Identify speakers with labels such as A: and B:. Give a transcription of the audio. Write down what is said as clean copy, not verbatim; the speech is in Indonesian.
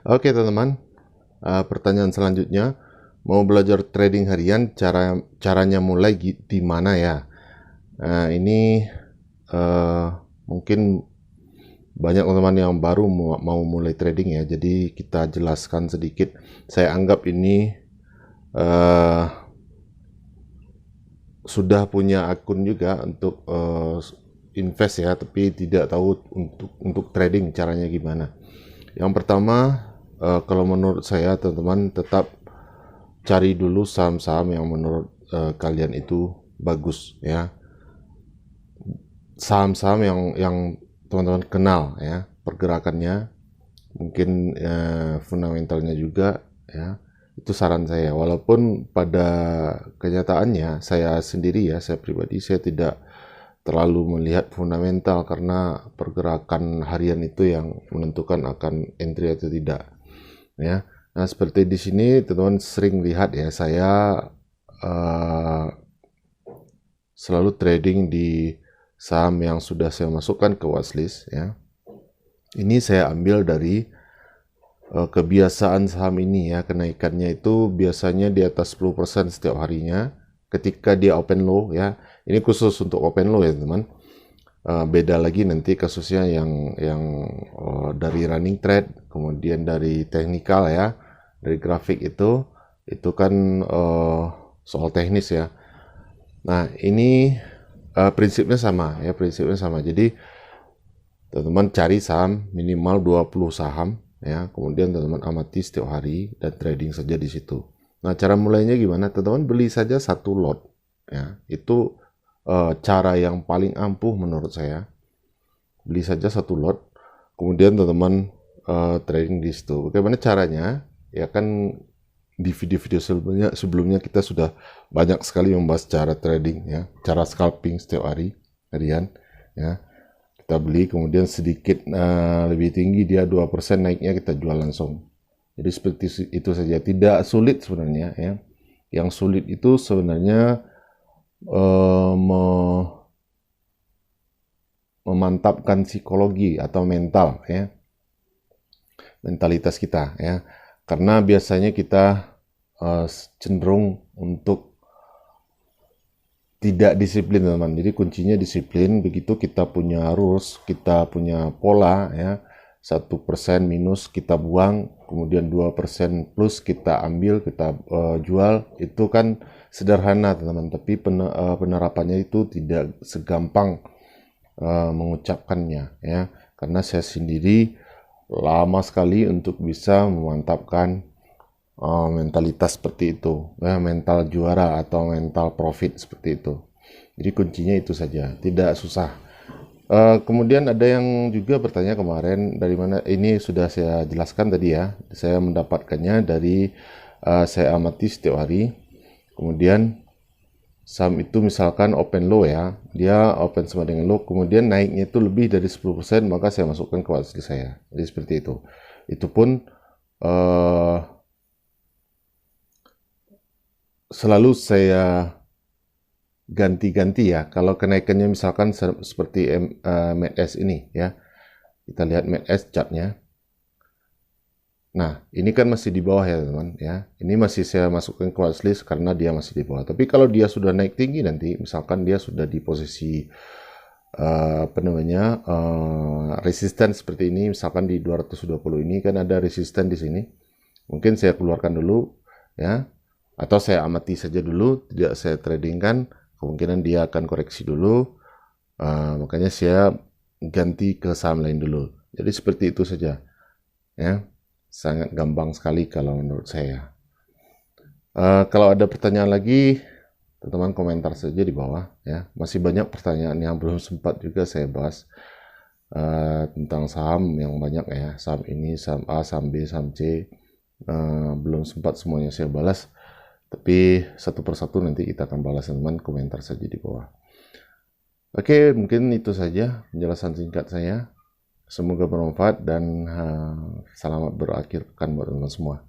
A: Oke teman-teman, pertanyaan selanjutnya, mau belajar trading harian, caranya mulai di mana ya? Ini eh, mungkin banyak teman-teman yang baru mau mulai trading ya, jadi kita jelaskan sedikit. Saya anggap ini eh, sudah punya akun juga untuk invest ya, tapi tidak tahu untuk trading caranya gimana. Yang pertama, kalau menurut saya teman-teman tetap cari dulu saham-saham yang menurut kalian itu bagus ya. Saham-saham yang teman-teman kenal ya, pergerakannya, mungkin fundamentalnya juga ya. Itu saran saya. Walaupun pada kenyataannya saya sendiri ya, saya pribadi saya tidak terlalu melihat fundamental karena pergerakan harian itu yang menentukan akan entry atau tidak ya. Nah, seperti di sini teman-teman sering lihat ya, saya uh, selalu trading di saham yang sudah saya masukkan ke watchlist ya. Ini saya ambil dari kebiasaan saham ini ya, kenaikannya itu biasanya di atas 10% setiap harinya ketika dia open low ya. Ini khusus untuk open low ya teman. Beda lagi nanti kasusnya yang dari running trade, kemudian dari teknikal ya, dari grafik itu kan soal teknis ya. Nah, ini prinsipnya sama ya, prinsipnya sama. Jadi teman-teman cari saham minimal 20 saham ya, kemudian teman-teman amati setiap hari dan trading saja di situ. Nah, cara mulainya gimana? Teman-teman beli saja satu lot ya. Itu cara yang paling ampuh menurut saya. Beli saja satu lot, kemudian teman-teman trading di situ. Bagaimana caranya? Ya kan di video-video sebelumnya kita sudah banyak sekali membahas cara trading ya, cara scalping setiap harian ya. Kita beli, kemudian sedikit lebih tinggi dia 2% naiknya kita jual langsung. Jadi seperti itu saja, tidak sulit sebenarnya ya. Yang sulit itu sebenarnya memantapkan psikologi atau mental ya, mentalitas kita ya, karena biasanya kita cenderung untuk tidak disiplin teman. Jadi kuncinya disiplin. Begitu kita punya rules, kita punya pola ya, 1% minus kita buang, kemudian 2% plus kita ambil, kita jual. Itu kan sederhana teman-teman, tapi penerapannya itu tidak segampang mengucapkannya ya, karena saya sendiri lama sekali untuk bisa memantapkan mentalitas seperti itu ya, mental juara atau mental profit seperti itu. Jadi kuncinya itu saja, tidak susah. Kemudian ada yang juga bertanya kemarin dari mana, ini sudah saya jelaskan tadi ya, saya mendapatkannya dari saya amati setiap hari. Kemudian saham itu misalkan open low ya, dia open sama dengan low, kemudian naiknya itu lebih dari 10%, maka saya masukkan ke watchlist saya. Jadi seperti itu. Itu pun selalu saya ganti-ganti ya. Kalau kenaikannya misalkan seperti MACD ini ya, kita lihat MACD chartnya. Nah, ini kan masih di bawah ya teman ya. Ini masih saya masukkan ke watchlist karena dia masih di bawah. Tapi kalau dia sudah naik tinggi nanti, misalkan dia sudah di posisi resisten seperti ini, misalkan di 220 ini kan ada resisten di sini. Mungkin saya keluarkan dulu ya, atau saya amati saja dulu, tidak saya tradingkan. Kemungkinan dia akan koreksi dulu. Makanya saya ganti ke saham lain dulu. Jadi seperti itu saja ya. Sangat gampang sekali kalau menurut saya. Kalau ada pertanyaan lagi, teman-teman komentar saja di bawah ya. Masih banyak pertanyaan yang belum sempat juga saya bahas tentang saham yang banyak ya. Saham ini, saham A, saham B, saham C. Belum sempat semuanya saya balas. Tapi satu persatu nanti kita akan balas, teman-teman komentar saja di bawah. Oke, mungkin itu saja penjelasan singkat saya. Semoga bermanfaat dan selamat berakhir pekan buat teman-teman semua.